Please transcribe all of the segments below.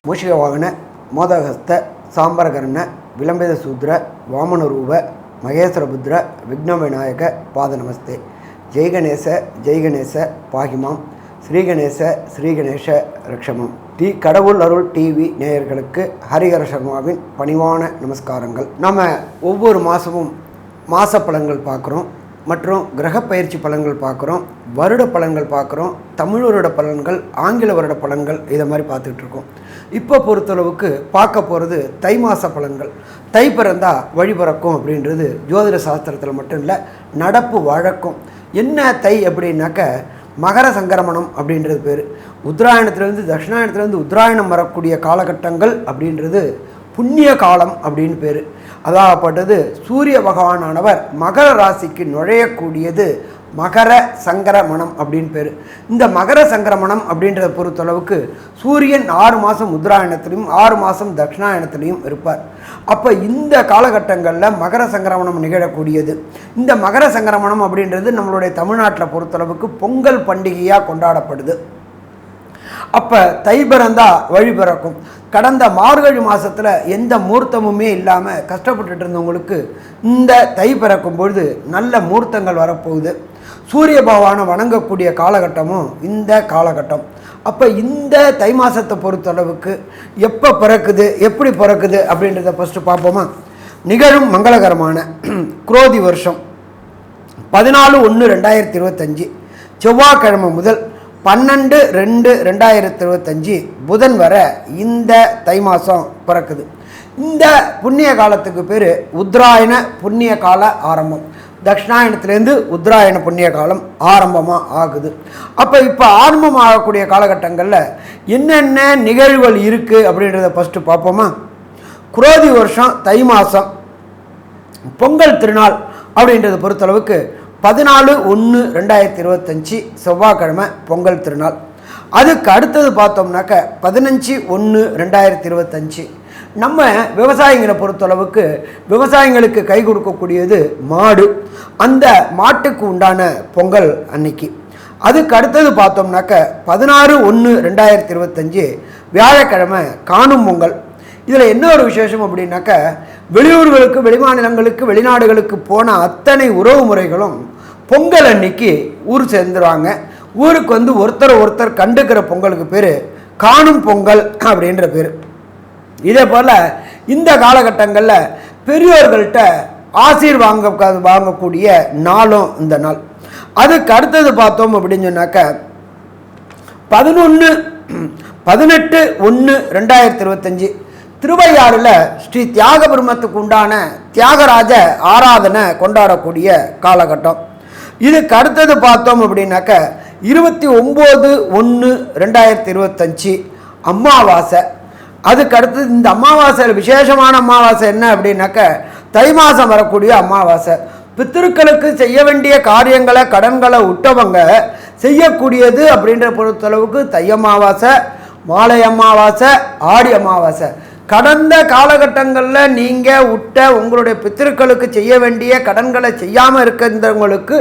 மூஷிக வாகன மோதகஸ்த சாம்பரகர்ண விளம்பித சூத்ர வாமனரூப மகேஸ்வரபுத்ர விக்ன விநாயக பாத நமஸ்தே. ஜெய்கணேச பாகிமாம் ஸ்ரீகணேச ஸ்ரீகணேச ரக்ஷமம். கடவுள் அருள் டிவி நேயர்களுக்கு ஹரிஹர சர்மாவின் பணிவான நமஸ்காரங்கள். நம்ம ஒவ்வொரு மாதமும் மாத பலன்கள் பார்க்குறோம், மற்றும் கிரக பயிற்சி பலன்கள் பார்க்குறோம், வருட பலன்கள் பார்க்குறோம், தமிழ் வருட பலன்கள், ஆங்கில வருட பலன்கள், இதை மாதிரி பார்த்துக்கிட்டு இருக்கோம். இப்போ பொறுத்தளவுக்கு பார்க்க போகிறது தை மாத பலன்கள். தை பிறந்தா வழி பிறக்கும் அப்படின்றது ஜோதிட சாஸ்திரத்தில் மட்டும் இல்லை, நடப்பு வழக்கம். என்ன தை அப்படின்னாக்க மகர சங்கரமணம் அப்படின்றது பேர். உத்தராயணத்துலேருந்து தட்சிணாயணத்துலேருந்து உத்தராயணம் வரக்கூடிய காலகட்டங்கள் அப்படின்றது புண்ணிய காலம் அப்படின்னு பேர். அதாகப்பட்டது சூரிய பகவானானவர் மகர ராசிக்கு நுழையக்கூடியது மகர சங்கரமணம் அப்படின்னு பேர். இந்த மகர சங்கரமணம் அப்படின்றத பொறுத்தளவுக்கு சூரியன் 6 மாதம் உத்தராயணத்திலையும் 6 மாதம் தட்சிணாயணத்திலையும் இருப்பார். அப்போ இந்த காலகட்டங்களில் மகர சங்கரமணம் நிகழக்கூடியது. இந்த மகர சங்கரமணம் அப்படின்றது நம்மளுடைய தமிழ்நாட்டில் பொறுத்தளவுக்கு பொங்கல் பண்டிகையாக கொண்டாடப்படுது. அப்போ தை பிறந்தா வழி பிறக்கும். கடந்த மார்கழி மாதத்தில் எந்த மூர்த்தமுமே இல்லாமல் கஷ்டப்பட்டுட்டு இருந்தவங்களுக்கு இந்த தை பிறக்கும் பொழுது நல்ல மூர்த்தங்கள் வரப்போகுது. சூரிய பகவானை வணங்கக்கூடிய காலகட்டமும் இந்த காலகட்டம். அப்போ இந்த தை மாதத்தை பொறுத்தளவுக்கு எப்போ பிறக்குது, எப்படி பிறக்குது அப்படின்றத ஃபஸ்ட்டு பார்ப்போமா. நிகழும் மங்களகரமான குரோதி வருஷம் 14/1/2025 செவ்வாய்க்கிழமை முதல் 12/2/2025 புதன் வர இந்த தை மாதம் பிறக்குது. இந்த புண்ணிய காலத்துக்கு பேர் உத்தராயண புண்ணிய கால ஆரம்பம். தட்சிணாயணத்துலேருந்து உத்தராயண புண்ணிய காலம் ஆரம்பமாக ஆகுது. இப்போ ஆரம்பம் ஆகக்கூடிய காலகட்டங்களில் என்னென்ன நிகழ்வுகள் இருக்குது அப்படின்றத ஃபஸ்ட்டு பார்ப்போமா. குரோதி வருஷம் தை மாதம் பொங்கல் திருநாள் அப்படின்றத பொறுத்தளவுக்கு 14/1/2025 செவ்வாய்க்கிழமை பொங்கல் திருநாள். அதுக்கு அடுத்தது பார்த்தோம்னாக்க 15/1/2025 நம்ம விவசாயிகளை பொறுத்தளவுக்கு விவசாயிகளுக்கு கை கொடுக்கக்கூடியது மாடு. அந்த மாட்டுக்கு உண்டான பொங்கல் அன்னைக்கு. அதுக்கு அடுத்தது பார்த்தோம்னாக்க 16/1/2025 வியாழக்கிழமை காணும் பொங்கல். இதில் என்ன ஒரு விசேஷம் அப்படின்னாக்க வெளியூர்களுக்கு, வெளிமாநிலங்களுக்கு, வெளிநாடுகளுக்கு போன அத்தனை உறவு முறைகளும் பொங்கல் அன்னைக்கு ஊர் சேர்ந்துருவாங்க. ஊருக்கு வந்து ஒருத்தர் கண்டுக்கிற பொங்கலுக்கு பேர் காணும் பொங்கல் அப்படின்ற பேர். இதே போல் இந்த காலகட்டங்களில் பெரியோர்கள்ட்ட ஆசீர் வாங்கக்கூடிய நாளும் இந்த நாள். அதுக்கு அடுத்தது பார்த்தோம் அப்படின்னு சொன்னாக்க 18/1/2025 திருவையாறில் ஸ்ரீ தியாக பிரம்மத்துக்கு உண்டான தியாகராஜ ஆராதனை கொண்டாடக்கூடிய காலகட்டம். இதுக்கு அடுத்தது பார்த்தோம் அப்படின்னாக்க 29/1/2025 அமாவாசை. அதுக்கு அடுத்தது இந்த அமாவாசையில் விசேஷமான அமாவாசை என்ன அப்படின்னாக்க தை மாதம் வரக்கூடிய அமாவாசை. பித்திருக்களுக்கு செய்ய வேண்டிய காரியங்களை, கடன்களை விட்டவங்க செய்யக்கூடியது அப்படின்ற பொறுத்தளவுக்கு தை அமாவாசை, மாலை அமாவாசை, ஆடி அமாவாசை. கடந்த காலகட்டங்களில் நீங்கள் விட்ட உங்களுடைய பித்திருக்களுக்கு செய்ய வேண்டிய கடன்களை செய்யாமல் இருக்கிறவங்களுக்கு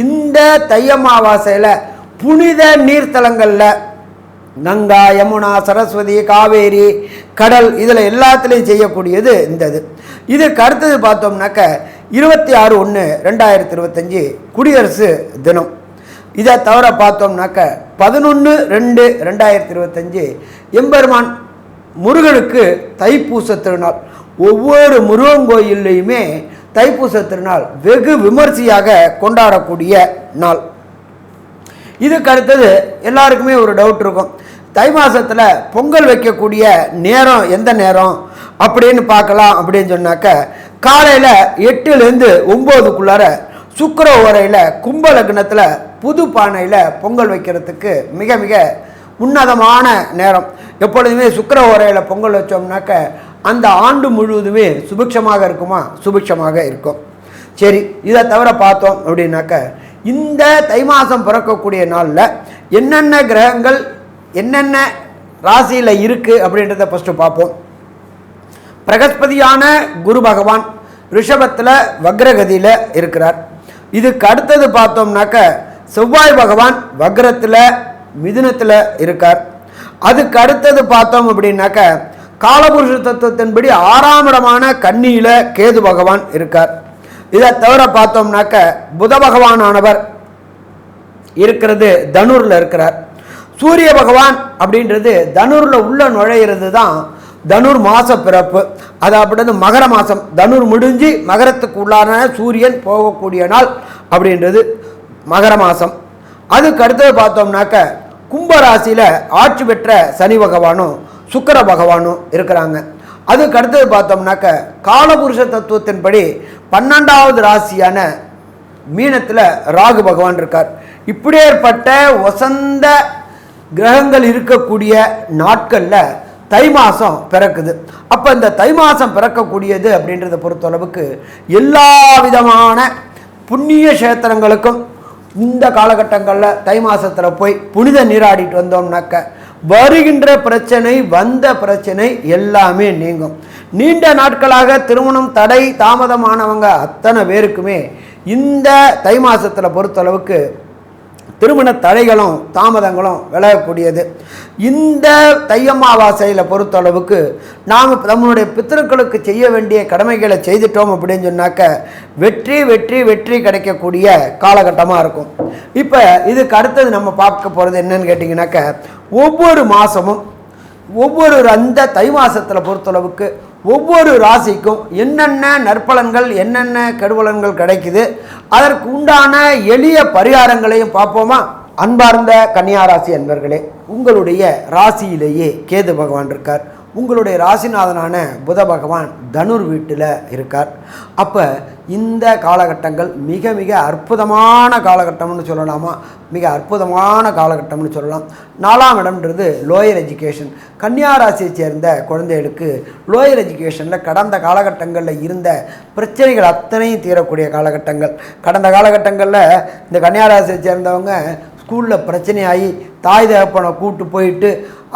இந்த தை அமாவாசையில் புனித நீர்த்தலங்களில் கங்கா, யமுனா, சரஸ்வதி, காவேரி, கடல், இதில் எல்லாத்துலேயும் செய்யக்கூடியது இந்த இது. இதுக்கு அடுத்தது பார்த்தோம்னாக்க 26/1/2025 குடியரசு தினம். இதை தவிர பார்த்தோம்னாக்க 11/2/2025 எம்பெருமான் முருகனுக்கு தைப்பூச திருநாள். ஒவ்வொரு முருகன் கோயில்லையுமே தைப்பூச திருநாள் வெகு விமர்சையாக கொண்டாடக்கூடிய நாள். இதுக்கு அடுத்தது எல்லாருக்குமே ஒரு டவுட் இருக்கும், தை மாதத்தில் பொங்கல் வைக்கக்கூடிய நேரம் எந்த நேரம் அப்படின்னு பார்க்கலாம் அப்படின்னு சொன்னாக்க காலையில் 8லேருந்து 9க்குள்ளார சுக்கிர ஓரையில் கும்ப லக்னத்தில் புது பானையில் பொங்கல் வைக்கிறதுக்கு மிக மிக உன்னதமான நேரம். எப்பொழுதுமே சுக்கிர ஓரையில் பொங்கல் வச்சோம்னாக்க அந்த ஆண்டு முழுவதுமே சுபிக்ஷமாக இருக்குமா? சுபிக்ஷமாக இருக்கும். சரி, இதை தவிர பார்த்தோம் அப்படின்னாக்க இந்த தை மாதம் பிறக்கக்கூடிய நாளில் என்னென்ன கிரகங்கள் என்னென்ன ராசியில் இருக்குது அப்படின்றத ஃபஸ்ட்டு பார்ப்போம். பிரகஸ்பதியான குரு பகவான் ரிஷபத்தில் வக்ரகதியில் இருக்கிறார். இதுக்கு அடுத்தது பார்த்தோம்னாக்க செவ்வாய் பகவான் வக்ரத்தில் மிதுனத்தில் இருக்கார். அதுக்கு அடுத்தது பார்த்தோம் அப்படின்னாக்க காலபுருஷ தத்துவத்தின்படி 6ஆம் இடமான கன்னியில கேது பகவான் இருக்கார். இதை தவிர பார்த்தோம்னாக்க புத பகவானானவர் இருக்கிறது தனுர்ல இருக்கிறார். சூரிய பகவான் அப்படின்றது தனுர்ல உள்ள நுழையிறது தான் தனுர் மாச பிறப்பு. அதாவது மகர மாசம், தனுர் முடிஞ்சு மகரத்துக்கு உள்ளான சூரியன் போகக்கூடிய நாள் அப்படின்றது மகர மாசம். அதுக்கு அடுத்தது பார்த்தோம்னாக்க கும்பராசியில் ஆட்சி பெற்ற சனி பகவானும் சுக்கிர பகவானும் இருக்கிறாங்க. அதுக்கு அடுத்தது பார்த்தோம்னாக்க காலபுருஷ தத்துவத்தின்படி 12வது ராசியான மீனத்தில் ராகு பகவான் இருக்கார். இப்படியேற்பட்ட வசந்த கிரகங்கள் இருக்கக்கூடிய நாட்களில் தை மாதம் பிறக்குது. அப்போ இந்த தை மாதம் பிறக்கக்கூடியது அப்படின்றத பொறுத்தளவுக்கு எல்லா விதமான புண்ணிய கஷேத்திரங்களுக்கும் இந்த காலகட்டங்களில் தை மாதத்தில் போய் புனித நீராடிட்டு வந்தோம்னாக்க வருகின்ற பிரச்சனை, வந்த பிரச்சனை எல்லாமே நீங்கும். நீண்ட நாட்களாக திருமணம் தடை தாமதமானவங்க அத்தனை பேருக்குமே இந்த தை மாதத்தில் பொறுத்தளவுக்கு திருமண தடைகளும் தாமதங்களும் விலகக்கூடியது. இந்த தையம்மாவாசையில் பொறுத்தளவுக்கு நாம் நம்மளுடைய பித்திருக்களுக்கு செய்ய வேண்டிய கடமைகளை செய்துட்டோம் அப்படின்னு சொன்னாக்க வெற்றி வெற்றி வெற்றி கிடைக்கக்கூடிய காலகட்டமாக இருக்கும். இப்போ இதுக்கு அடுத்தது நம்ம பார்க்க போகிறது என்னன்னு கேட்டிங்கனாக்க ஒவ்வொரு மாதமும் ஒவ்வொரு அந்த தை மாதத்தில் பொறுத்தளவுக்கு ஒவ்வொரு ராசிக்கும் என்னென்ன நற்பலன்கள் என்னென்ன கெடுபலன்கள் கிடைக்குது, அதற்கு உண்டான எளிய பரிகாரங்களையும் பார்ப்போமா? அன்பார்ந்த கன்னியாராசி அன்பர்களே, உங்களுடைய ராசியிலேயே கேது பகவான் இருக்கார். உங்களுடைய ராசிநாதனான புத பகவான் தனுர் வீட்டில் இருக்கார். அப்போ இந்த காலகட்டங்கள் மிக மிக அற்புதமான காலகட்டம்னு சொல்லலாமா? மிக அற்புதமான காலகட்டம்னு சொல்லலாம். 4ஆம் இடம்ன்றது லோயர் எஜுகேஷன். கன்னியாராசியை சேர்ந்த குழந்தைகளுக்கு லோயர் எஜுகேஷனில் கடந்த காலகட்டங்களில் இருந்த பிரச்சனைகள் அத்தனையும் தீரக்கூடிய காலகட்டங்கள். கடந்த காலகட்டங்களில் இந்த கன்னியாராசியை சேர்ந்தவங்க ஸ்கூலில் பிரச்சனையாகி தாய் தகப்பனை கூட்டு போயிட்டு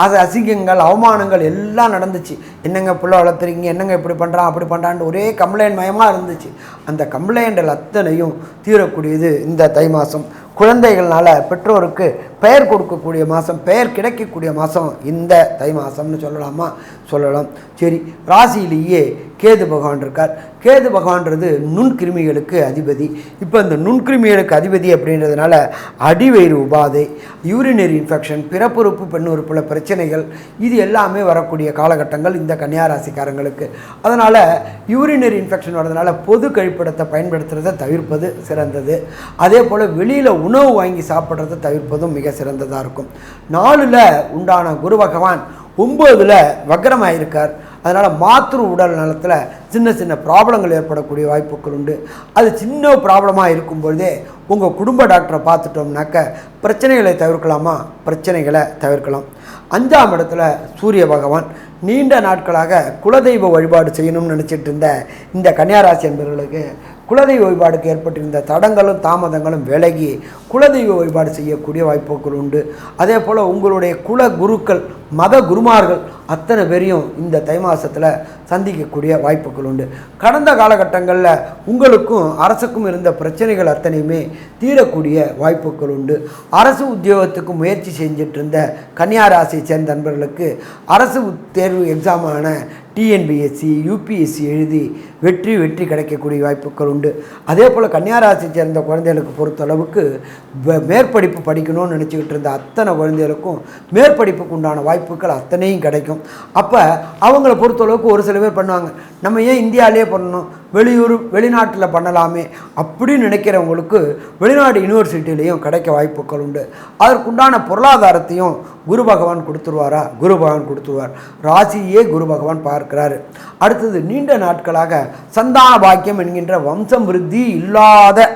அது அசிங்கங்கள் அவமானங்கள் எல்லாம் நடந்துச்சு. என்னங்க பிள்ளை வளர்த்துறீங்க, என்னங்க இப்படி பண்ணுறான் அப்படி பண்ணுறான்னு ஒரே கம்ப்ளைண்ட் மயமாக இருந்துச்சு. அந்த கம்ப்ளைண்ட்கள் அத்தனையும் தீரக்கூடியது இந்த தை மாதம். குழந்தைகள்னால பெற்றோருக்கு பெயர் கொடுக்கக்கூடிய மாதம், பெயர் கிடைக்கக்கூடிய மாதம் இந்த தை மாதம்னு சொல்லலாமா? சொல்லலாம். சரி, ராசியிலேயே கேது பகவான் இருக்கார். கேது பகவான்றது நுண்கிருமிகளுக்கு அதிபதி. இப்போ இந்த நுண்கிருமிகளுக்கு அதிபதி அப்படின்றதுனால அடிவயிறு உபாதை, யூரினரி இன்ஃபெக்ஷன், பிறப்புறுப்பு பெண்ணுறுப்பில் பிரச்சனைகள், இது எல்லாமே வரக்கூடிய காலகட்டங்கள் இந்த கன்னியாராசிக்காரங்களுக்கு. அதனால் யூரினரி இன்ஃபெக்ஷன் வரதுனால பொது கழிப்பிடத்தை பயன்படுத்துகிறத தவிர்ப்பது சிறந்தது. அதே போல் வெளியில் உணவு வாங்கி சாப்பிட்றத தவிர்ப்பதும் மிக சிறந்ததாக இருக்கும். 4ல் உண்டான குரு பகவான் 9ல் வக்ரமாயிருக்கார். அதனால் மாத்ரு உடல் நலத்தில் சின்ன சின்ன ப்ராப்ளங்கள் ஏற்படக்கூடிய வாய்ப்புகள் உண்டு. அது சின்ன ப்ராப்ளமாக இருக்கும்பொழுதே உங்கள் குடும்ப டாக்டரை பார்த்துட்டோம்னாக்க பிரச்சனைகளை தவிர்க்கலாமா? பிரச்சனைகளை தவிர்க்கலாம். 5ஆம் இடத்துல சூரிய பகவான். நீண்ட நாட்களாக குலதெய்வ வழிபாடு செய்யணும்னு நினச்சிட்டு இருந்த இந்த கன்னியாராசி என்பவர்களுக்கு குலதெய்வ வழிபாடுக்கு ஏற்பட்டிருந்த தடங்களும் தாமதங்களும் விலகி குலதெய்வ வழிபாடு செய்யக்கூடிய வாய்ப்புகள் உண்டு. அதே போல் உங்களுடைய குல குருக்கள், மத குருமார்கள் அத்தனை பேரையும் இந்த தை மாதத்தில் சந்திக்கக்கூடிய வாய்ப்புகள் உண்டு. கடந்த காலகட்டங்களில் உங்களுக்கும் அரசுக்கும் இருந்த பிரச்சனைகள் அத்தனையுமே தீரக்கூடிய வாய்ப்புகள் உண்டு. அரசு உத்தியோகத்துக்கு முயற்சி செஞ்சிட்டு இருந்த கன்னியாராசியை சேர்ந்த நண்பர்களுக்கு அரசு தேர்வு எக்ஸாமான டிஎன்பிஎஸ்சி, யூபிஎஸ்சி எழுதி வெற்றி கிடைக்கக்கூடிய வாய்ப்புகள் உண்டு. அதே போல் கன்னியாராசியை சேர்ந்த குழந்தைகளுக்கு பொறுத்தளவுக்கு மேற்படிப்பு படிக்கணும்னு நினச்சிக்கிட்டு இருந்த அத்தனை குழந்தைகளுக்கும் மேற்படிப்புக்கு உண்டான வாய்ப்புகள் அத்தனையும் கிடைக்கும். அப்போ அவங்கள பொறுத்தளவுக்கு ஒரு சில பேர் பண்ணுவாங்க, நம்ம ஏன் இந்தியாவிலே பண்ணணும், வெளிநாட்டில் பண்ணலாமே அப்படின்னு நினைக்கிறவங்களுக்கு வெளிநாடு யூனிவர்சிட்டிலையும் கிடைக்க வாய்ப்புகள் உண்டு. அதற்குண்டான பொருளாதாரத்தையும் குரு பகவான் கொடுத்துருவாரா? குரு பகவான் கொடுத்துருவார். ராசியே குரு பகவான் பார்க்கிறாரு. அடுத்தது, நீண்ட நாட்களாக சந்தான பாக்கியம் என்கின்ற வம்சம் விருத்தி இல்லாத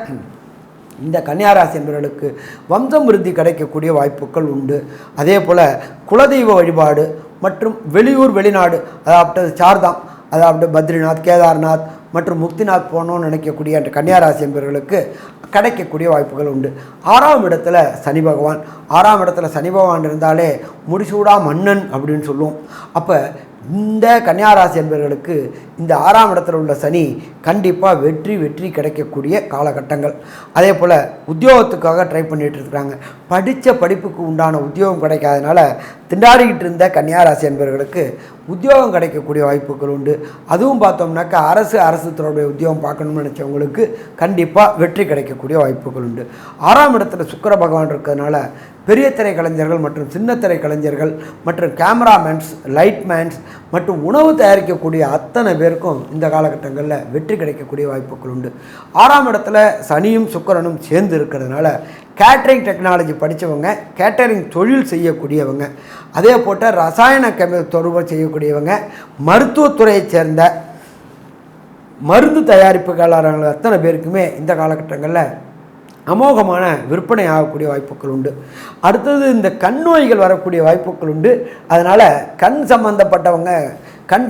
இந்த கன்னியாராசி என்பவர்களுக்கு வம்சம் விருத்தி கிடைக்கக்கூடிய வாய்ப்புகள் உண்டு. அதே போல் குலதெய்வ வழிபாடு மற்றும் வெளியூர் வெளிநாடு, அதாவது சார்தாம், அதாவது பத்ரிநாத், கேதார்நாத் மற்றும் முக்திநாத் போகணும்னு நினைக்கக்கூடிய அந்த கன்னியாராசி என்பவர்களுக்கு கிடைக்கக்கூடிய வாய்ப்புகள் உண்டு. 6ஆம் இடத்துல சனி பகவான். 6ஆம் இடத்துல சனி பகவான் இருந்தாலே முடிசூடா மன்னன் அப்படின்னு சொல்லுவோம். அப்போ இந்த கன்னியாராசி என்பவர்களுக்கு இந்த 6ஆம் இடத்துல உள்ள சனி கண்டிப்பாக வெற்றி கிடைக்கக்கூடிய காலகட்டங்கள். அதே போல் உத்தியோகத்துக்காக ட்ரை பண்ணிகிட்டு இருக்கிறாங்க. படித்த படிப்புக்கு உண்டான உத்தியோகம் கிடைக்காதனால திண்டாடிக்கிட்டு இருந்த கன்னியாராசி என்பவர்களுக்கு உத்தியோகம் கிடைக்கக்கூடிய வாய்ப்புகள் உண்டு. அதுவும் பார்த்தோம்னாக்கா அரசு துறையுடைய உத்தியோகம் பார்க்கணும்னு நினச்சவங்களுக்கு கண்டிப்பாக வெற்றி கிடைக்கக்கூடிய வாய்ப்புகள் உண்டு. 6ஆம் இடத்துல சுக்கிர பகவான் இருக்கிறதுனால பெரிய திரை கலைஞர்கள் மற்றும் சின்ன திரை கலைஞர்கள் மற்றும் கேமராமேன்ஸ், லைட்மேன்ஸ் மற்றும் உணவு தயாரிக்கக்கூடிய அத்தனை பேருக்கும் இந்த காலகட்டங்களில் வெற்றி கிடைக்கக்கூடிய வாய்ப்புகள் உண்டு. 6ஆம் இடத்துல சனியும் சுக்கிரனும் சேர்ந்து இருக்கிறதுனால கேட்டரிங் டெக்னாலஜி படித்தவங்க, கேட்டரிங் தொழில் செய்யக்கூடியவங்க, அதே போட்ட ரசாயன தொடர்பு செய்யக்கூடியவங்க, மருத்துவத்துறையை சேர்ந்த மருந்து தயாரிப்புகளாளர்கள் அத்தனை பேருக்குமே இந்த காலகட்டங்களில் அமோகமான விற்பனை ஆகக்கூடிய வாய்ப்புகள் உண்டு. அடுத்தது இந்த கண் நோய்கள் வரக்கூடிய வாய்ப்புகள் உண்டு. அதனால் கண்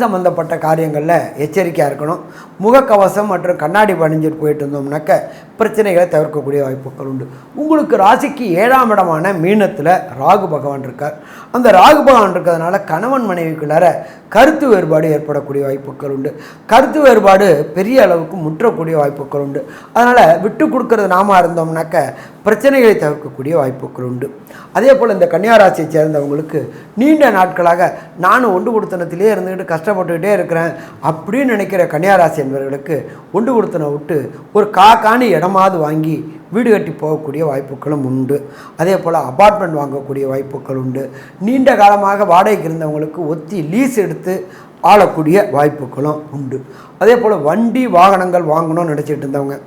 சம்மந்தப்பட்ட காரியங்களில் எச்சரிக்கையாக இருக்கணும். முகக்கவசம் மற்றும் கண்ணாடி பணிஞ்சிட்டு போயிட்டு இருந்தோம்னாக்க பிரச்சனைகளை தவிர்க்கக்கூடிய வாய்ப்புகள் உண்டு. உங்களுக்கு ராசிக்கு 7ஆம் இடமான மீனத்தில் ராகு பகவான் இருக்கார். அந்த ராகு பகவான் இருக்கிறதுனால கணவன் மனைவிக்குள்ளார கருத்து வேறுபாடு ஏற்படக்கூடிய வாய்ப்புகள் உண்டு. கருத்து வேறுபாடு பெரிய அளவுக்கு முற்றக்கூடிய வாய்ப்புகள் உண்டு. அதனால் விட்டு கொடுக்கறது நாம இருந்தோம்னாக்க பிரச்சனைகளை தவிர்க்கக்கூடிய வாய்ப்புகள் உண்டு. அதே போல் இந்த கன்னியாராசியை சேர்ந்தவங்களுக்கு நீண்ட நாட்களாக நானும் ஒன்று கொடுத்தனத்திலே இருந்துக்கிட்டு கஷ்டப்பட்டுக்கிட்டே இருக்கிறேன் அப்படின்னு நினைக்கிற கன்னியாராசி என்பவர்களுக்கு ஒன்று கொடுத்தனை விட்டு ஒரு காணி இடமாவது வாங்கி வீடு கட்டி போகக்கூடிய வாய்ப்புகளும் உண்டு. அதே போல் அபார்ட்மெண்ட் வாங்கக்கூடிய வாய்ப்புகள் உண்டு. நீண்ட காலமாக வாடகைக்கு இருந்தவங்களுக்கு ஒத்தி லீஸ் எடுத்து ஆளக்கூடிய வாய்ப்புகளும் உண்டு. அதே போல் வண்டி வாகனங்கள் வாங்கணும்னு நினச்சிட்டு இருந்தவங்க,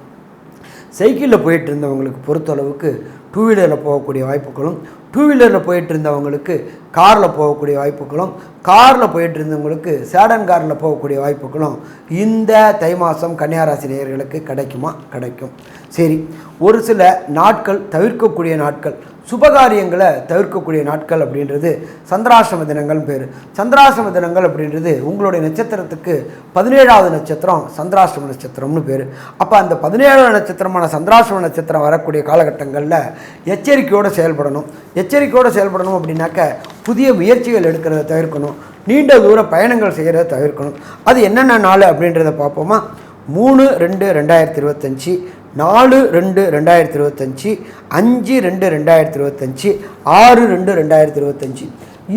சைக்கிளில் போயிட்டு இருந்தவங்களுக்கு பொறுத்தளவுக்கு 2 வீலரில் போகக்கூடிய வாய்ப்புகளும், 2 வீலரில் போயிட்டு இருந்தவங்களுக்கு காரில் போகக்கூடிய வாய்ப்புகளும், காரில் போயிட்டு இருந்தவங்களுக்கு சேடன் காரில் போகக்கூடிய வாய்ப்புகளும் இந்த தை மாதம் கன்னியாராசி நேயர்களுக்கு கிடைக்கும். சரி, ஒரு சில நாட்கள் தவிர்க்கக்கூடிய நாட்கள், சுபகாரியங்களை தவிர்க்கக்கூடிய நாட்கள் அப்படின்றது சந்திராஷ்டம தினங்கள் பேர். சந்திராஷ்டம தினங்கள் அப்படின்றது உங்களுடைய நட்சத்திரத்துக்கு 17ஆவது நட்சத்திரம் சந்திராஷ்டம நட்சத்திரம்னு பேர். அப்போ அந்த 17ஆவது நட்சத்திரமான சந்திராஷ்டம நட்சத்திரம் வரக்கூடிய காலகட்டங்களில் எச்சரிக்கையோடு செயல்படணும் அப்படின்னாக்க புதிய முயற்சிகள் எடுக்கிறத தவிர்க்கணும். நீண்ட தூர பயணங்கள் செய்கிறத தவிர்க்கணும். அது என்னென்ன நாள் அப்படின்றத பார்ப்போமா? 3/2/2025, 4/2/2025, 5/2/2025, 6/2/2025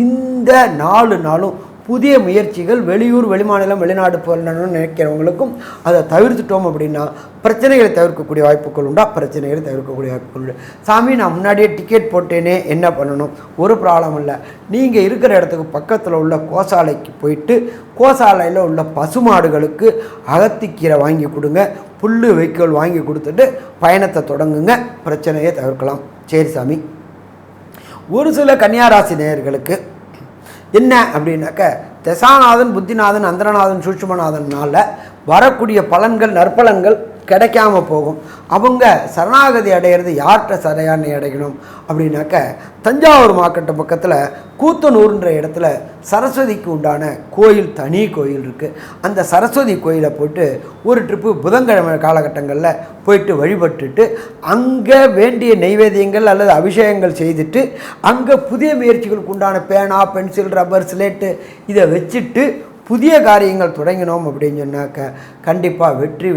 இந்த 4 நாளும் புதிய முயற்சிகள், வெளியூர், வெளிமாநிலம், வெளிநாடு போகணும்னு நினைக்கிறவங்களுக்கும் அதை தவிர்த்துட்டோம் அப்படின்னா பிரச்சனைகளை தவிர்க்கக்கூடிய வாய்ப்புகள் உண்டா? பிரச்சனைகளை தவிர்க்கக்கூடிய வாய்ப்புகள் உண்டு. சாமி, நான் முன்னாடியே டிக்கெட் போட்டேனே, என்ன பண்ணணும்? ஒரு ப்ராப்ளம் இல்லை. நீங்கள் இருக்கிற இடத்துக்கு பக்கத்தில் உள்ள கோசாலைக்கு போயிட்டு கோசாலையில் உள்ள பசுமாடுகளுக்கு அகத்திக்கீரை வாங்கி கொடுங்க, புல் வைக்கோல் வாங்கி கொடுத்துட்டு பயணத்தை தொடங்குங்க, பிரச்சனையை தவிர்க்கலாம். சரி சாமி, ஒரு சில கன்னியாராசி நேயர்களுக்கு என்ன அப்படின்னாக்க தசாநாதன், புத்திநாதன், அந்தரநாதன், சூட்சுமநாதனால வரக்கூடிய பலன்கள், நற்பலன்கள் கிடைக்காம போகும். அவங்க சரணாகதி அடையிறது யார்கிட்ட சரணாகதி அடையணும் அப்படின்னாக்க தஞ்சாவூர் மாவட்டம் பக்கத்தில் கூத்தனூர்ன்ற இடத்துல சரஸ்வதிக்கு உண்டான கோயில், தனி கோயில் இருக்குது. அந்த சரஸ்வதி கோயிலை போய்ட்டு ஒரு ட்ரிப்பு புதன்கிழமை காலகட்டங்களில் போயிட்டு வழிபட்டுட்டு அங்கே வேண்டிய நைவேத்தியங்கள் அல்லது அபிஷேகங்கள் செய்துட்டு அங்கே புதிய முயற்சிகளுக்கு உண்டான பேனா, பென்சில், ரப்பர், ஸ்லேட்டு இதை வச்சுட்டு புதிய காரியங்கள் தொடங்கினோம் அப்படின்னு சொன்னாக்க கண்டிப்பாக வெற்றி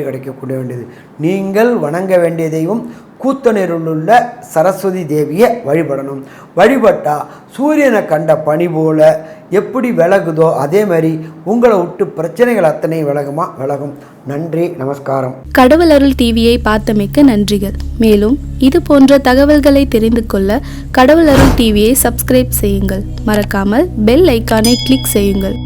கிடைக்கக்கூடிய வேண்டியது. நீங்கள் வணங்க வேண்டிய தெய்வம் கூத்தனூரில் உள்ள சரஸ்வதி தேவியை வழிபடணும். வழிபட்டால் சூரியனை கண்ட பனி போல எப்படி விலகுதோ அதே மாதிரி உங்களை விட்டு பிரச்சனைகள் அத்தனை விலகும். நன்றி, நமஸ்காரம். கடவுள் அருள் டிவியை பார்த்தமைக்க நன்றிகள். மேலும் இது போன்ற தகவல்களை தெரிந்து கொள்ள கடவுள் அருள் டிவியை சப்ஸ்கிரைப் செய்யுங்கள். மறக்காமல் பெல் ஐக்கானை கிளிக் செய்யுங்கள்.